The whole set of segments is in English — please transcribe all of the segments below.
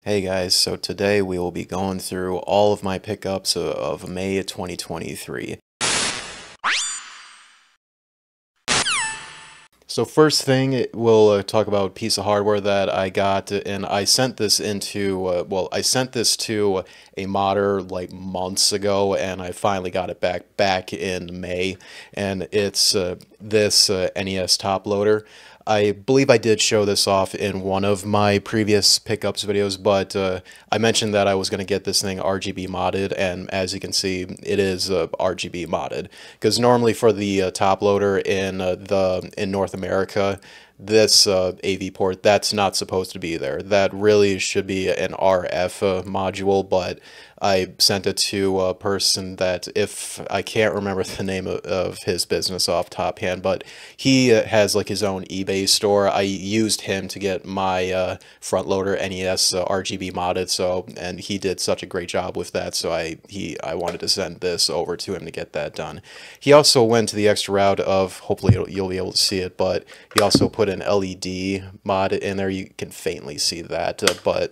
Hey guys, so today we will be going through all of my pickups of May 2023. So first thing, we'll talk about a piece of hardware that I got, and I sent this I sent this to a modder like months ago, and I finally got it back in May, and it's this NES top loader. I believe I did show this off in one of my previous pickups videos, but I mentioned that I was going to get this thing RGB modded, and as you can see, it is RGB modded. Because normally for the top loader in North America, this AV port, that's not supposed to be there. That really should be an RF module, but I sent it to a person that, if I can't remember the name of his business off top hand, but he has like his own eBay store. I used him to get my front loader NES RGB modded, so, and he did such a great job with that, so I wanted to send this over to him to get that done. He also went to the extra route of, hopefully you'll be able to see it, but he also put an LED mod in there. You can faintly see that, but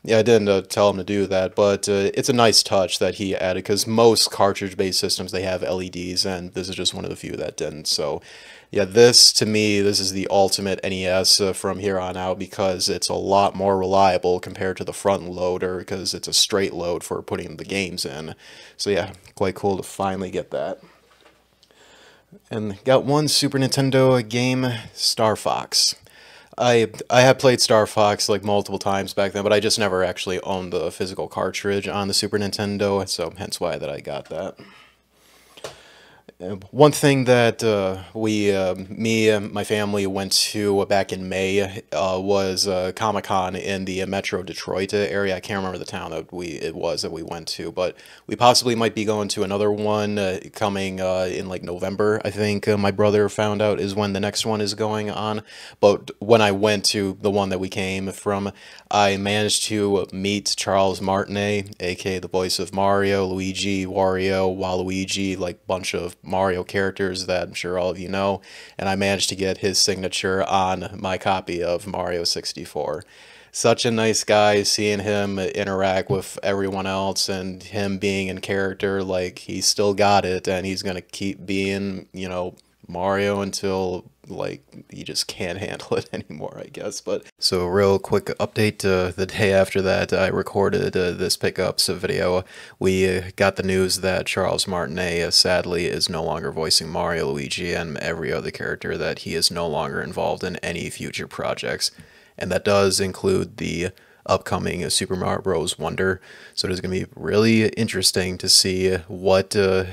yeah, I didn't tell him to do that, but it's a nice touch that he added, because most cartridge-based systems, they have LEDs, and this is just one of the few that didn't. So yeah, this, to me, this is the ultimate NES from here on out, because it's a lot more reliable compared to the front loader, because it's a straight load for putting the games in. So yeah, quite cool to finally get that. And got one Super Nintendo game, Star Fox. I had played Star Fox like multiple times back then, but I just never actually owned the physical cartridge on the Super Nintendo, so hence why that I got that. One thing that me and my family went to back in May was Comic-Con in the Metro Detroit area. I can't remember the town that we went to, but we possibly might be going to another one coming in like November. I think my brother found out is when the next one is going on. But when I went to the one that we came from, I managed to meet Charles Martinet, aka the voice of Mario, Luigi, Wario, Waluigi, like bunch of Mario characters that I'm sure all of you know, and I managed to get his signature on my copy of Mario 64. Such a nice guy, seeing him interact with everyone else and him being in character, like he still got it, and he's gonna keep being, Mario until like he just can't handle it anymore, I guess. But so real quick update, the day after that I recorded this pickups video, we got the news that Charles Martinet sadly is no longer voicing Mario, Luigi, and every other character, that he is no longer involved in any future projects, and that does include the upcoming Super Mario Bros. Wonder. So it is going to be really interesting to see what a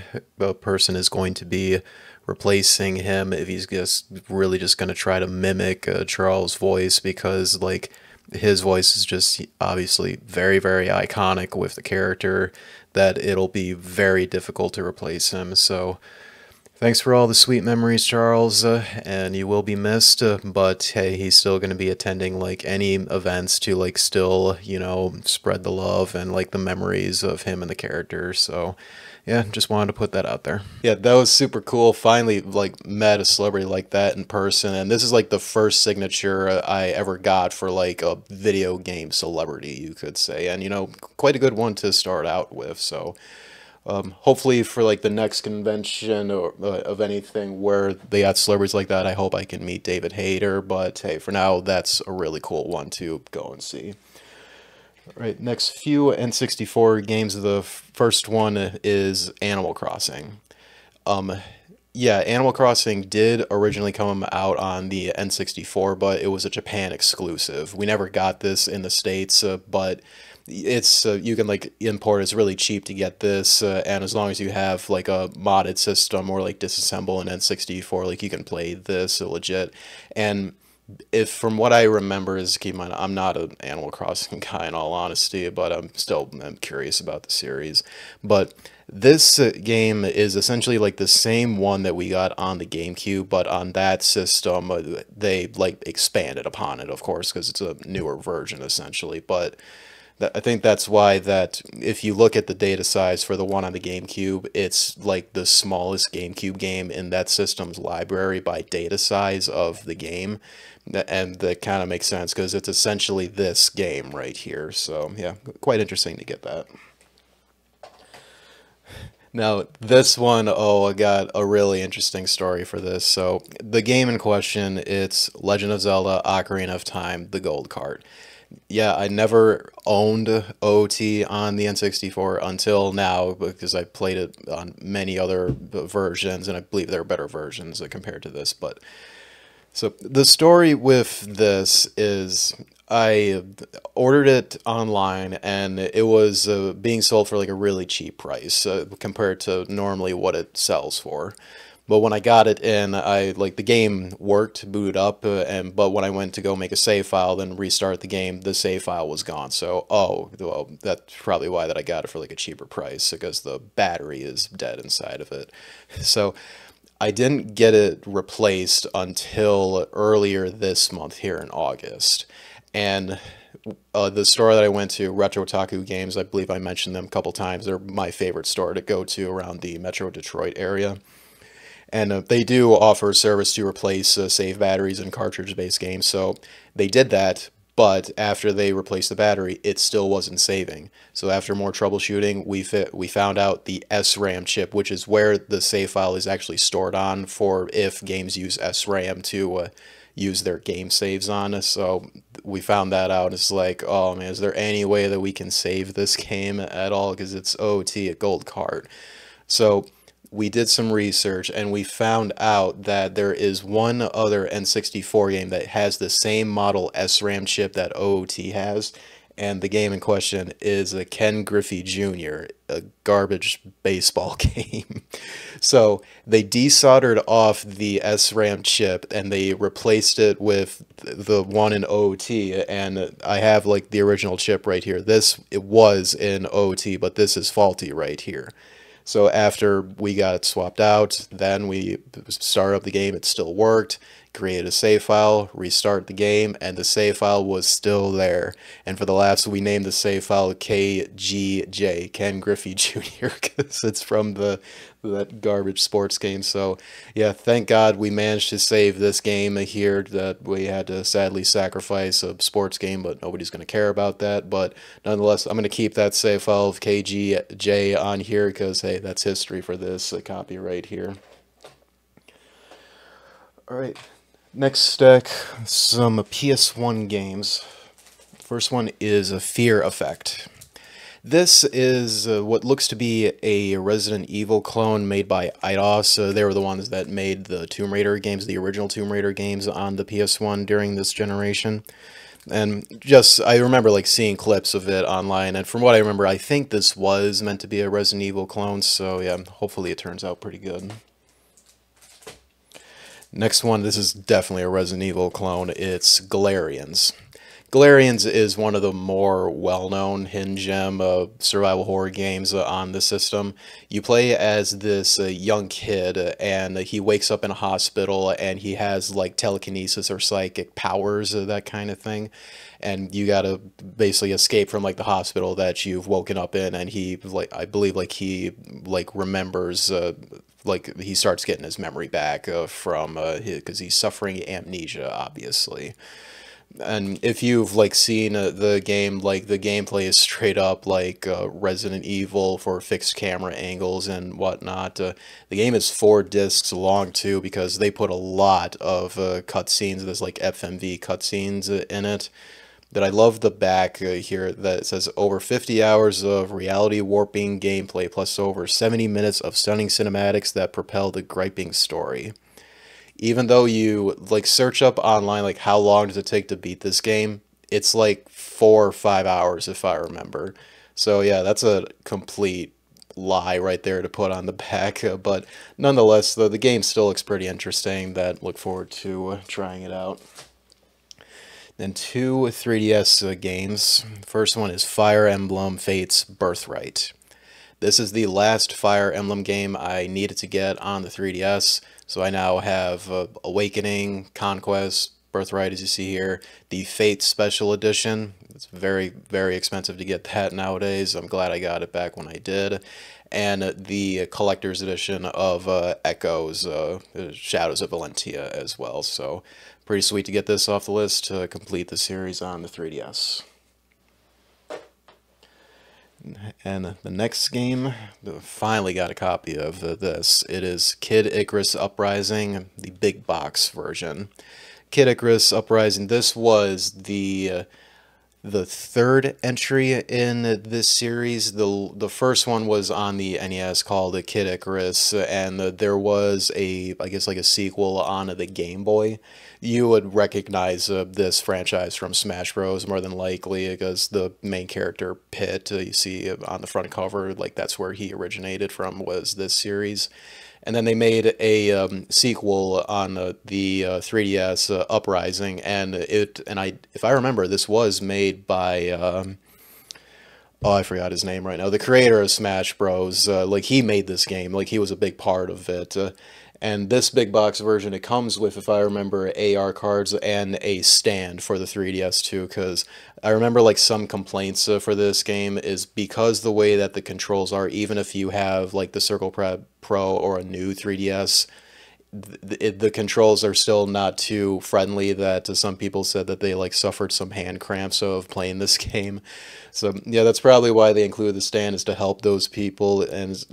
person is going to be replacing him, if he's just really just going to try to mimic Charles' voice, because like his voice is just obviously very, very iconic with the character, that it'll be very difficult to replace him. So thanks for all the sweet memories, Charles, and you will be missed, but hey, he's still going to be attending like any events to like still, spread the love and like the memories of him and the character. So yeah, just wanted to put that out there. Yeah, that was super cool. Finally, like, met a celebrity like that in person, and this is like the first signature I ever got for like a video game celebrity, you could say, and quite a good one to start out with. So hopefully for like the next convention or of anything where they got celebrities like that, I hope I can meet David Hayter. But hey, for now, that's a really cool one to go and see. All right, next few N64 games. The first one is Animal Crossing. Um, yeah, Animal Crossing did originally come out on the N64, but it was a Japan exclusive. We never got this in the States, but it's you can like import. It's really cheap to get this, and as long as you have like a modded system or like disassemble an N64, like you can play this legit. And if from what I remember, is, keep in mind, I'm not an Animal Crossing guy in all honesty, but I'm curious about the series. But this game is essentially like the same one that we got on the GameCube, but on that system they like expanded upon it, of course, because it's a newer version essentially. But I think that's why that if you look at the data size for the one on the GameCube, it's like the smallest GameCube game in that system's library by data size of the game. And that kind of makes sense because it's essentially this game right here. So yeah, quite interesting to get that. Now, this one, oh, I got a really interesting story for this. So, the game in question, it's Legend of Zelda Ocarina of Time, the Gold Card. Yeah, I never owned OOT on the N64 until now because I played it on many other versions, and I believe there are better versions compared to this. But so the story with this is I ordered it online and it was being sold for like a really cheap price compared to normally what it sells for. But when I got it in, I like the game worked, booted up, and but when I went to go make a save file, then restart the game, the save file was gone. So, oh, well, that's probably why that I got it for like a cheaper price because the battery is dead inside of it. So, I didn't get it replaced until earlier this month here in August. And the store that I went to, Retro Otaku Games, I believe I mentioned them a couple times. They're my favorite store to go to around the Metro Detroit area. And they do offer a service to replace save batteries in cartridge-based games. So they did that, but after they replaced the battery, it still wasn't saving. So after more troubleshooting, we found out the SRAM chip, which is where the save file is actually stored on for if games use SRAM to use their game saves on. So we found that out. It's like, oh man, is there any way that we can save this game at all? Because it's OT, a gold card. So we did some research and we found out that there is one other N64 game that has the same model SRAM chip that OOT has, and the game in question is a Ken Griffey Jr., a garbage baseball game. So they desoldered off the SRAM chip and they replaced it with the one in OOT, and I have like the original chip right here. It was in OOT, but this is faulty right here. So after we got it swapped out, then we started up the game, it still worked, created a save file, restart the game, and the save file was still there. And for the laughs, we named the save file KGJ, Ken Griffey Jr., because it's from that garbage sports game. So yeah, thank God we managed to save this game here that we had to sadly sacrifice a sports game, but nobody's going to care about that. But nonetheless, I'm going to keep that save file of KGJ on here because, hey, that's history for this copy right here. Alright, next stack, some PS1 games. First one is a Fear Effect. This is what looks to be a Resident Evil clone made by Eidos. They were the ones that made the Tomb Raider games, the original Tomb Raider games on the PS1 during this generation. And just, I remember like seeing clips of it online, and from what I remember, I think this was meant to be a Resident Evil clone, so yeah, hopefully it turns out pretty good. Next one, this is definitely a Resident Evil clone, it's Galerians. Galerians is one of the more well-known hidden gem survival horror games on the system. You play as this young kid, and he wakes up in a hospital, and he has like telekinesis or psychic powers, that kind of thing. And you gotta basically escape from like the hospital that you've woken up in, and he like I believe like he like remembers. Like he starts getting his memory back from because he's suffering amnesia, obviously. And if you've like seen the game, like the gameplay is straight up like Resident Evil for fixed camera angles and whatnot. The game is 4 discs long too because they put a lot of cutscenes. There's like FMV cutscenes in it. That I love the back here that says over 50 hours of reality warping gameplay plus over 70 minutes of stunning cinematics that propel the griping story. Even though you like search up online like how long does it take to beat this game, it's like 4 or 5 hours if I remember. So yeah, that's a complete lie right there to put on the back, but nonetheless the game still looks pretty interesting. That look forward to trying it out. Then 2 3DS games. First one is Fire Emblem Fates Birthright. This is the last Fire Emblem game I needed to get on the 3DS, so I now have Awakening, Conquest, Birthright, as you see here. The Fate Special Edition. It's very, very expensive to get that nowadays. I'm glad I got it back when I did. And the Collector's Edition of Echoes, Shadows of Valentia as well. So pretty sweet to get this off the list to complete the series on the 3DS. And the next game, finally got a copy of this. It is Kid Icarus Uprising, the big box version. Kid Icarus Uprising, this was the third entry in this series. The first one was on the NES called Kid Icarus, and there was I guess like a sequel on the Game Boy. You would recognize this franchise from Smash Bros. More than likely, because the main character Pit, you see on the front cover, like that's where he originated from, was this series. And then they made a sequel on the 3DS, Uprising, and if I remember, this was made by oh, I forgot his name right now. The creator of Smash Bros. Like he made this game, like he was a big part of it. And this big box version, it comes with, if I remember, AR cards and a stand for the 3DS too, because I remember like some complaints for this game is because the way that the controls are, even if you have like the Circle Pro or a new 3DS, the controls are still not too friendly, that some people said that they like suffered some hand cramps of playing this game. So yeah, that's probably why they included the stand, is to help those people. And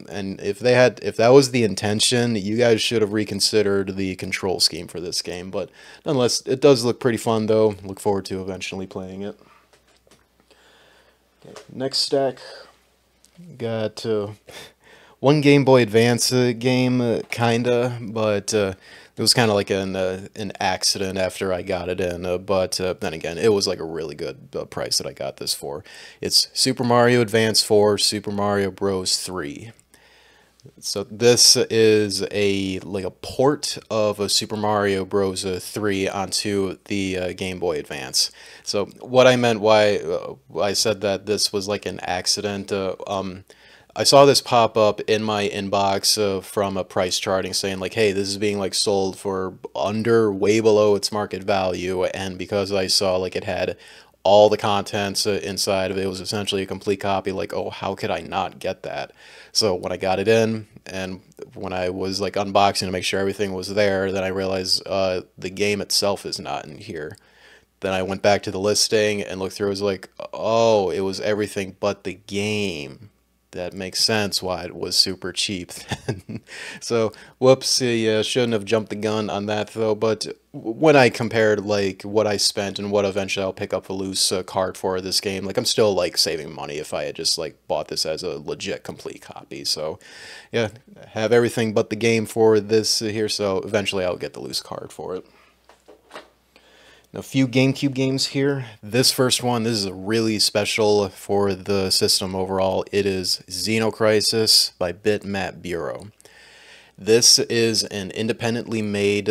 if that was the intention, you guys should have reconsidered the control scheme for this game. But nonetheless, it does look pretty fun though. Look forward to eventually playing it. Okay, next stack, got one Game Boy Advance game, kinda, but it was kind of like an accident after I got it in. But then again, it was like a really good price that I got this for. It's Super Mario Advance 4, Super Mario Bros. 3. So this is like a port of a Super Mario Bros. 3 onto the Game Boy Advance. So what I meant, why I said that this was like an accident, I saw this pop up in my inbox from a price charting saying like, hey, this is being like sold for way below its market value. And because I saw like it had all the contents inside of it, it was essentially a complete copy, like, oh, how could I not get that? So when I got it in, and when I was like unboxing to make sure everything was there, then I realized the game itself is not in here. Then I went back to the listing and looked through. It was like, oh, it was everything but the game. That makes sense why it was super cheap then. So, whoops, yeah, shouldn't have jumped the gun on that though. But when I compared like what I spent and what eventually I'll pick up a loose card for this game, like I'm still like saving money if I had just like bought this as a legit complete copy. So, yeah, have everything but the game for this here. So eventually I'll get the loose card for it. A few GameCube games here. This first one, this is really special for the system overall. It is Xenocrisis by Bitmap Bureau. This is an independently made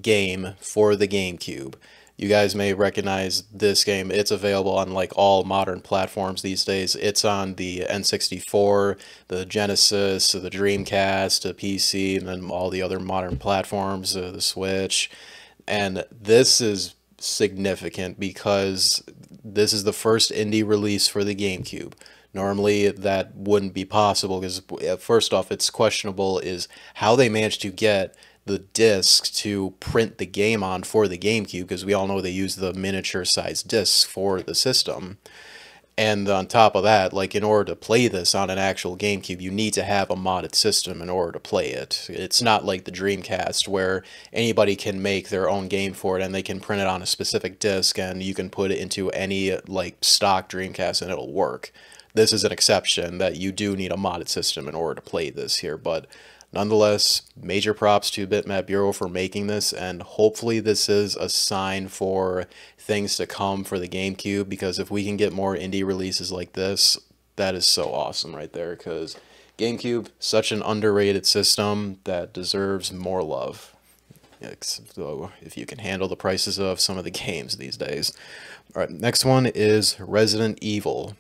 game for the GameCube. You guys may recognize this game. It's available on like all modern platforms these days. It's on the N64, the Genesis, the Dreamcast, the PC, and then all the other modern platforms, the Switch. And this is significant because this is the first indie release for the GameCube. Normally that wouldn't be possible because first off, it's questionable is how they managed to get the discs to print the game on for the GameCube, because we all know they use the miniature sized discs for the system. And on top of that, like in order to play this on an actual GameCube, you need to have a modded system in order to play it. It's not like the Dreamcast where anybody can make their own game for it and they can print it on a specific disc and you can put it into any like stock Dreamcast and it'll work. This is an exception that you do need a modded system in order to play this here, but nonetheless, major props to Bitmap Bureau for making this, and hopefully this is a sign for things to come for the GameCube, because if we can get more indie releases like this, that is so awesome right there, because GameCube, such an underrated system that deserves more love. So if you can handle the prices of some of the games these days. Alright, next one is Resident Evil.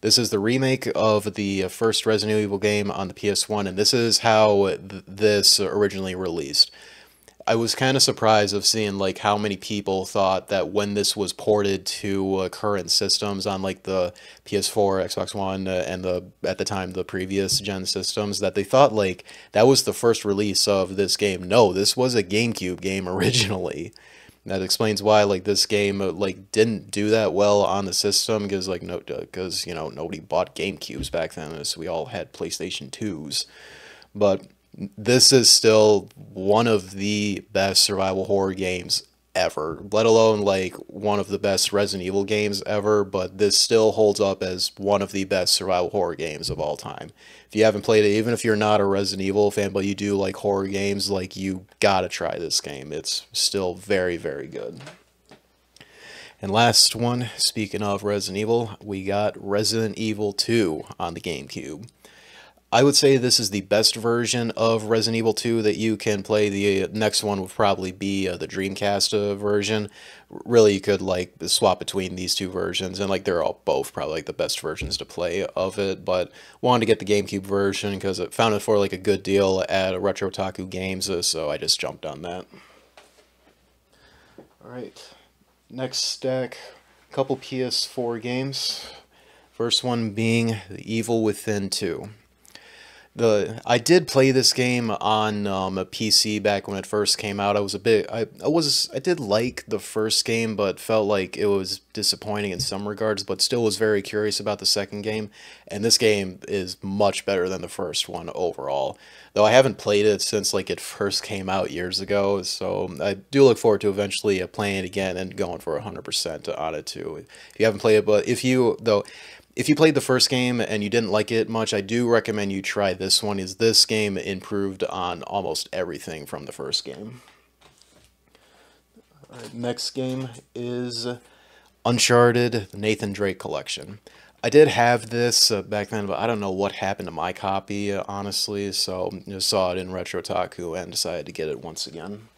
This is the remake of the first Resident Evil game on the PS1, and this is how this originally released. I was kind of surprised of seeing like how many people thought that when this was ported to current systems on like the PS4, Xbox One, and the at the time the previous gen systems, that they thought like that was the first release of this game. No, this was a GameCube game originally. That explains why like this game like didn't do that well on the system, because like no, because you know nobody bought GameCubes back then, so we all had PlayStation 2s. But this is still one of the best survival horror games ever, let alone like one of the best Resident Evil games ever, but this still holds up as one of the best survival horror games of all time. If you haven't played it, even if you're not a Resident Evil fan, but you do like horror games, like you gotta try this game. It's still very, very good. And last one, speaking of Resident Evil, we got Resident Evil 2 on the GameCube. I would say this is the best version of Resident Evil 2 that you can play. The next one would probably be the Dreamcast version. Really, you could like swap between these two versions, and like they're all both probably like the best versions to play of it. But wanted to get the GameCube version because it found it for like a good deal at Retro Otaku Games, so I just jumped on that. All right, next stack, couple PS4 games. First one being The Evil Within 2. I did play this game on a PC back when it first came out. I did like the first game, but felt like it was disappointing in some regards, but still was very curious about the second game. And this game is much better than the first one overall. Though I haven't played it since like it first came out years ago, so I do look forward to eventually playing it again and going for 100% on it too. If you haven't played it, but if you played the first game and you didn't like it much, I do recommend you try this one, as this game improved on almost everything from the first game. All right, next game is Uncharted, the Nathan Drake Collection. I did have this back then, but I don't know what happened to my copy, honestly, so just saw it in Retro Otaku and decided to get it once again.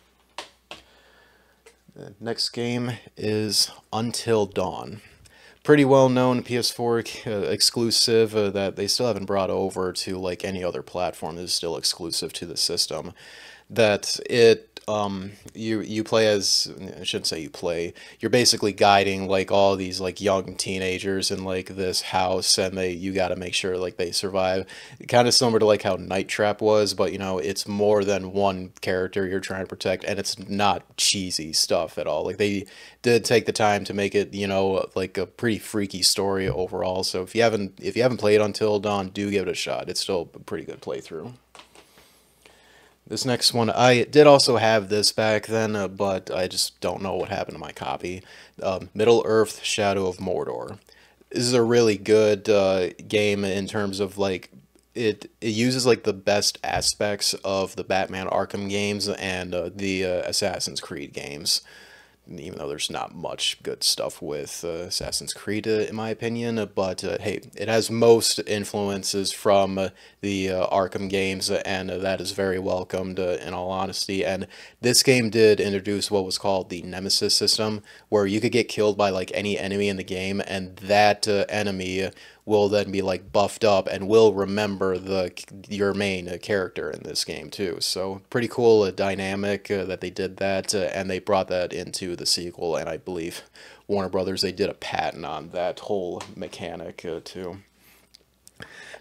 The next game is Until Dawn. Pretty well known PS4 exclusive that they still haven't brought over to like any other platform. It is still exclusive to the system. That it you play as, I shouldn't say you play, you're basically guiding like all these like young teenagers in like this house, and you got to make sure like they survive. Kind of similar to like how Night Trap was, but you know it's more than one character you're trying to protect, and it's not cheesy stuff at all. Like they did take the time to make it, you know, like a pretty freaky story overall. So if you haven't played Until Dawn, do give it a shot. It's still a pretty good playthrough. This next one, I did also have this back then, but I just don't know what happened to my copy. Middle-earth: Shadow of Mordor. This is a really good game in terms of like it uses like the best aspects of the Batman Arkham games and the Assassin's Creed games. Even though there's not much good stuff with Assassin's Creed, in my opinion, but hey, it has most influences from the Arkham games, and that is very welcomed, in all honesty. And this game did introduce what was called the Nemesis system, where you could get killed by like any enemy in the game, and that enemy will then be like buffed up and will remember your main character in this game too. So pretty cool dynamic that they did that, and they brought that into the sequel, and I believe Warner Brothers, they did a patent on that whole mechanic too.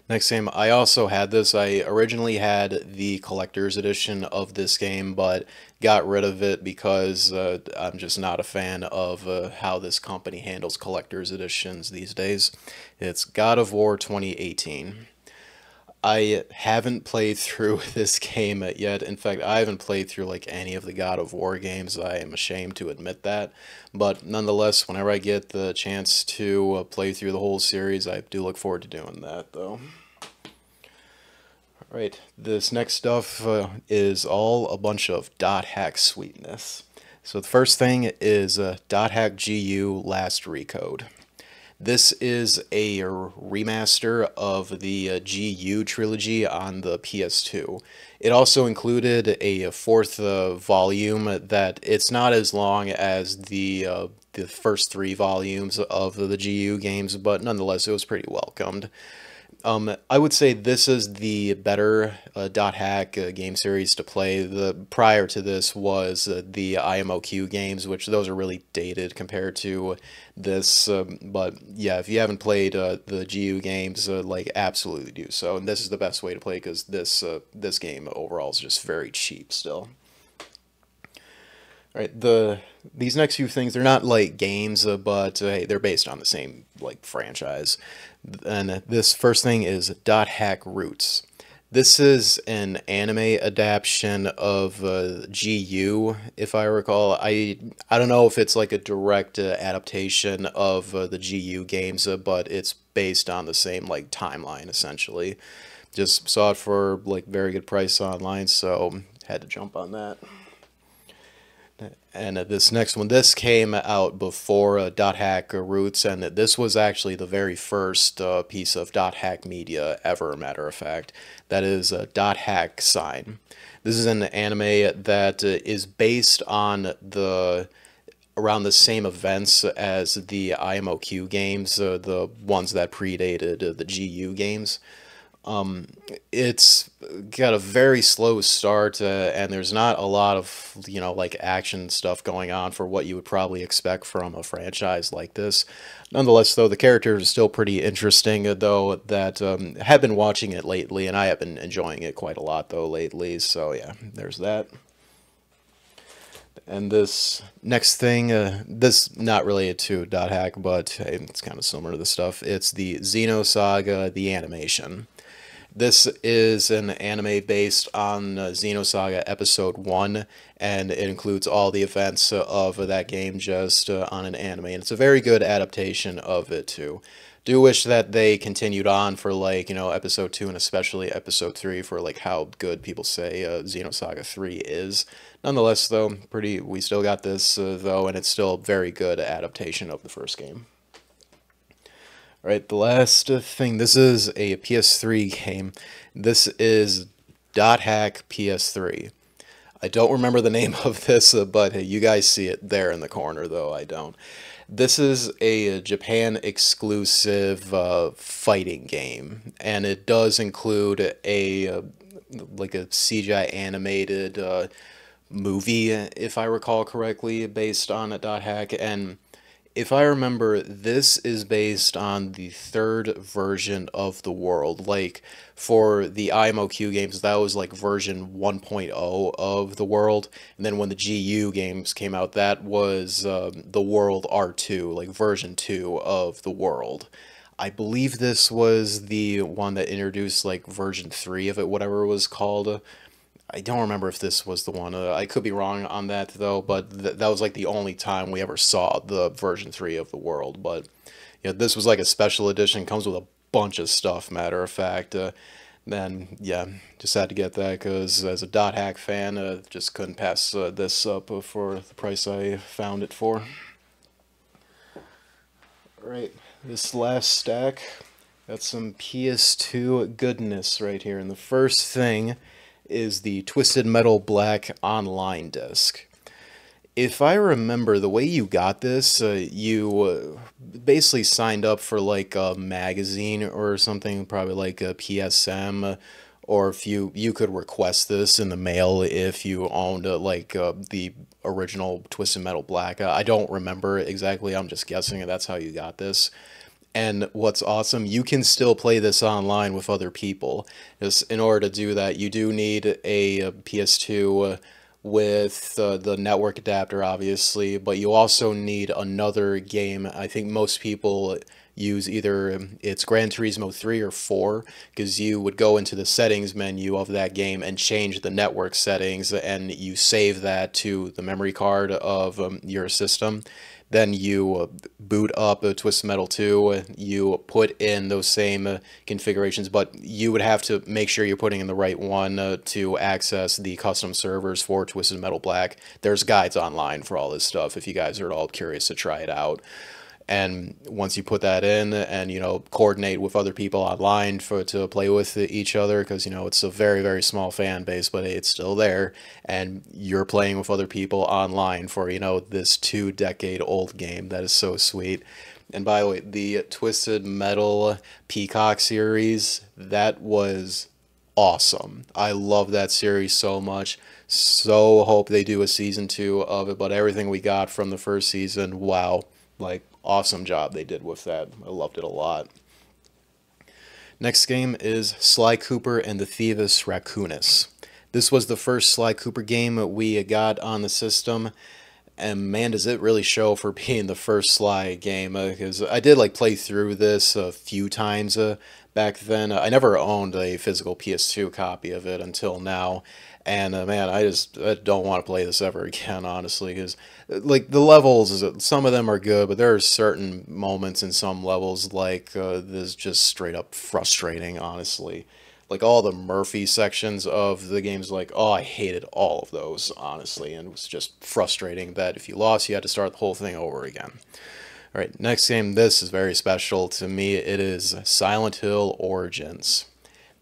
Next game, I also had this. I originally had the collector's edition of this game, but got rid of it because I'm just not a fan of how this company handles collector's editions these days. It's God of War 2018. I haven't played through this game yet. In fact, I haven't played through like any of the God of War games. I am ashamed to admit that. But nonetheless, whenever I get the chance to play through the whole series, I do look forward to doing that, though. Alright, this next stuff is all a bunch of dot hack sweetness. So the first thing is dot hack GU Last Recode. This is a remaster of the GU trilogy on the PS2. It also included a fourth volume that it's not as long as the first three volumes of the GU games, but nonetheless it was pretty welcomed. I would say this is the better dot hack game series to play. The prior to this was the IMOQ games, which those are really dated compared to this. But yeah, if you haven't played the GU games, like absolutely do so. And this is the best way to play because this game overall is just very cheap still. Right, these next few things, they're not like games, but hey, they're based on the same like franchise. And this first thing is Dot Hack Roots. This is an anime adaptation of GU, if I recall. I don't know if it's like a direct adaptation of the GU games, but it's based on the same like timeline essentially. Just saw it for like very good price online, so had to jump on that. And this next one, this came out before Dot Hack Roots, and this was actually the very first piece of Dot Hack media ever, matter of fact. That is Dot Hack Sign. This is an anime that is based on around the same events as the IMOQ games, the ones that predated the GU games. It's got a very slow start, and there's not a lot of, like action stuff going on for what you would probably expect from a franchise like this. Nonetheless, though, the characters are still pretty interesting, though, that have been watching it lately, and I have been enjoying it quite a lot, though, lately. So, yeah, there's that. And this next thing, this not related to Dot Hack, but hey, it's kind of similar to the stuff. It's the Xenosaga, the animation. This is an anime based on Xenosaga Episode 1, and it includes all the events of that game just on an anime, and it's a very good adaptation of it, too. Do wish that they continued on for, like, Episode 2 and especially Episode 3 for, like, how good people say Xenosaga 3 is. Nonetheless, though, we still got this, though, and it's still a very good adaptation of the first game. Right, the last thing, this is a PS3 game. This is Dot Hack PS3. I don't remember the name of this, but hey, you guys see it there in the corner, though I don't. This is a Japan exclusive fighting game, and it does include like a CGI animated movie, if I recall correctly, based on a Dot Hack, and if I remember, this is based on the third version of the world. Like, for the IMOQ games, that was like version 1.0 of the world. And then when the GU games came out, that was the world R2, like version 2 of the world. I believe this was the one that introduced like version 3 of it, whatever it was called. I don't remember if this was the one. I could be wrong on that, though, but that was like the only time we ever saw the version 3 of the world. But this was like a special edition, comes with a bunch of stuff, matter of fact. Then, yeah, just had to get that because as a Dot Hack fan, just couldn't pass this up for the price I found it for. Alright, this last stack, got some PS2 goodness right here. And the first thing is the Twisted Metal Black online disc. If I remember, the way you got this, you basically signed up for like a magazine or something, probably like a PSM, or if you could request this in the mail if you owned the original Twisted Metal Black. I don't remember exactly, I'm just guessing that's how you got this. And what's awesome, you can still play this online with other people. Just in order to do that, you do need a PS2 with the network adapter, obviously, but you also need another game. I think most people use either it's Gran Turismo 3 or 4, because you would go into the settings menu of that game and change the network settings, and you save that to the memory card of your system. Then you boot up Twisted Metal 2, you put in those same configurations, but you would have to make sure you're putting in the right one to access the custom servers for Twisted Metal Black. There's guides online for all this stuff if you guys are at all curious to try it out. And once you put that in and, coordinate with other people online to play with each other, because, it's a very, very small fan base, but it's still there, and you're playing with other people online for, this 2-decade-old game. That is so sweet. And by the way, the Twisted Metal Peacock series, that was awesome. I love that series so much. So hope they do a season 2 of it, but everything we got from the first season, wow, like awesome job they did with that. I loved it a lot. Next game is Sly Cooper and the Thieves Raccoonus. This was the first Sly Cooper game we got on the system, and man, does it really show for being the first Sly game, because I did like play through this a few times back then. I never owned a physical PS2 copy of it until now, and man, I don't want to play this ever again, honestly, because like the levels, some of them are good, but there are certain moments in some levels like this just straight up frustrating, honestly. Like all the Murphy sections of the games, like, oh, I hated all of those, honestly, and it was just frustrating that if you lost, you had to start the whole thing over again. All right, next game, this is very special to me. It is Silent Hill Origins.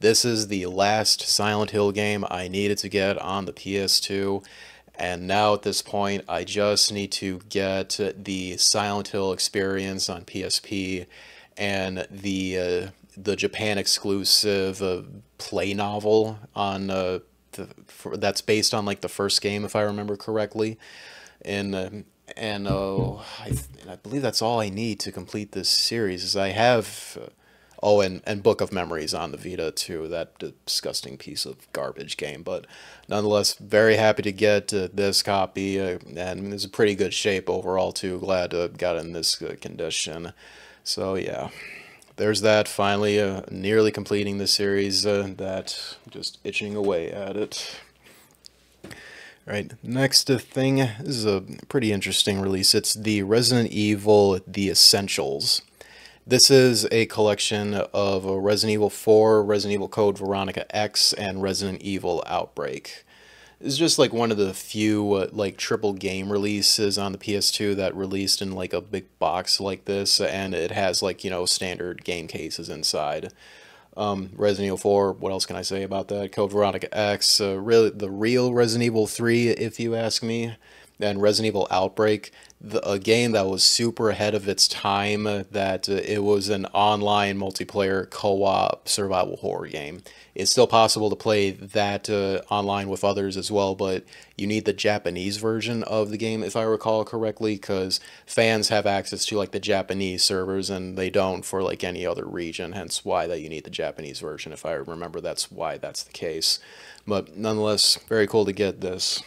This is the last Silent Hill game I needed to get on the PS2, and now at this point, I just need to get the Silent Hill experience on PSP and the Japan exclusive play novel on that's based on like the first game, if I remember correctly, and I believe that's all I need to complete this series. Is I have oh, and Book of Memories on the Vita too. That disgusting piece of garbage game, but nonetheless, very happy to get this copy, and it's a pretty good shape overall too. Glad to have got it in this condition. So yeah. There's that, finally nearly completing the series, that just itching away at it. Right, next thing, this is a pretty interesting release. It's the Resident Evil The Essentials. This is a collection of Resident Evil 4, Resident Evil Code Veronica X, and Resident Evil Outbreak. It's just like one of the few like triple game releases on the PS2 that released in like a big box like this, and it has like, you know, standard game cases inside. Resident Evil 4, what else can I say about that? Code Veronica X, really the real Resident Evil 3, if you ask me. And Resident Evil Outbreak, a game that was super ahead of its time, that it was an online multiplayer co-op survival horror game. It's still possible to play that online with others as well, but you need the Japanese version of the game, if I recall correctly, because fans have access to like the Japanese servers and they don't for like any other region, hence why that you need the Japanese version. If I remember, that's why that's the case. But nonetheless, very cool to get this.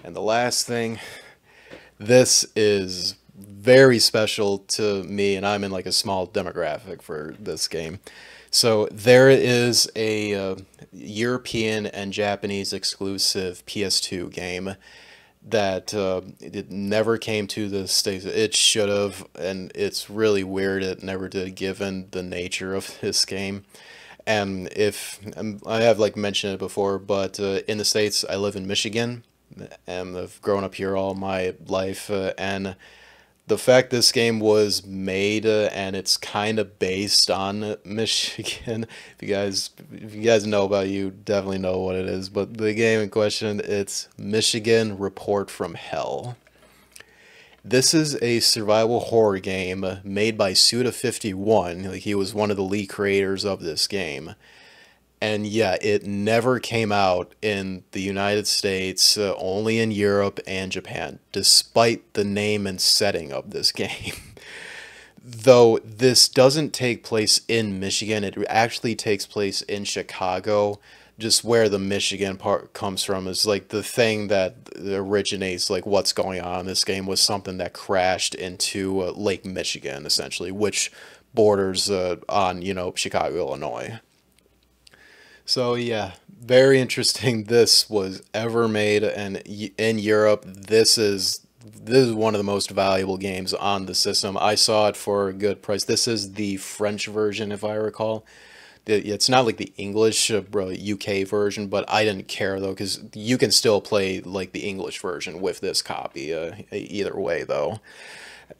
And the last thing, this is very special to me, and I'm in like a small demographic for this game. So there is a European and Japanese exclusive PS2 game that it never came to the States. It should have, and it's really weird it never did, given the nature of this game. And if I have like mentioned it before, but in the States, I live in Michigan, and I've grown up here all my life, and the fact this game was made and it's kind of based on Michigan. If you guys know about it, you definitely know what it is. But the game in question, it's Michigan Report from Hell. This is a survival horror game made by Suda51. Like, he was one of the lead creators of this game. And yeah, it never came out in the United States, only in Europe and Japan, despite the name and setting of this game. Though this doesn't take place in Michigan, it actually takes place in Chicago. Just where the Michigan part comes from is like the thing that originates, like what's going on in this game was something that crashed into Lake Michigan, essentially, which borders on, you know, Chicago, Illinois. So yeah, very interesting. This was ever made, and in Europe, this is one of the most valuable games on the system. I saw it for a good price. This is the French version, if I recall. It's not like the English UK version, but I didn't care though, because you can still play like the English version with this copy. Either way though.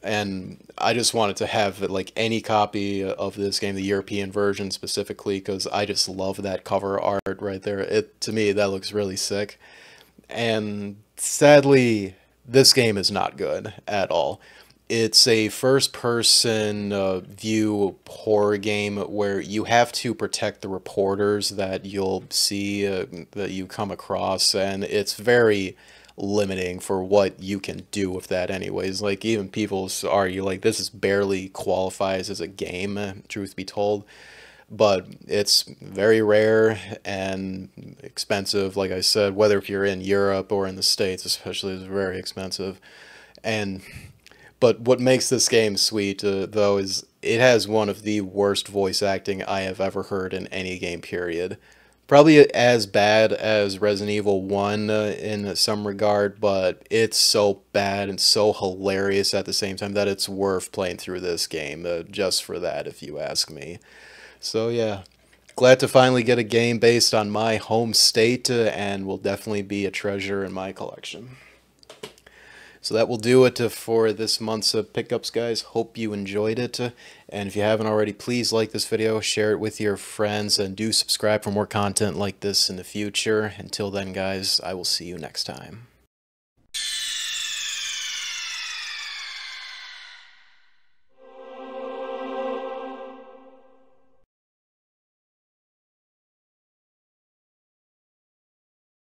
And I just wanted to have like any copy of this game, the European version specifically, because I just love that cover art right there. It, to me, that looks really sick. And sadly, this game is not good at all. It's a first-person view horror game where you have to protect the reporters that you'll see that you come across, and it's very limiting for what you can do with that anyways. Like, even people argue, like, this is barely qualifies as a game, truth be told. But it's very rare and expensive, like I said, whether if you're in Europe or in the States especially, it's very expensive. And but what makes this game sweet, though, is it has one of the worst voice acting I have ever heard in any game, period. Probably as bad as Resident Evil 1 in some regard, but it's so bad and so hilarious at the same time that it's worth playing through this game, just for that, if you ask me. So yeah, glad to finally get a game based on my home state, and will definitely be a treasure in my collection. So that will do it for this month's pickups, guys. Hope you enjoyed it. And if you haven't already, please like this video, share it with your friends, and do subscribe for more content like this in the future. Until then, guys, I will see you next time.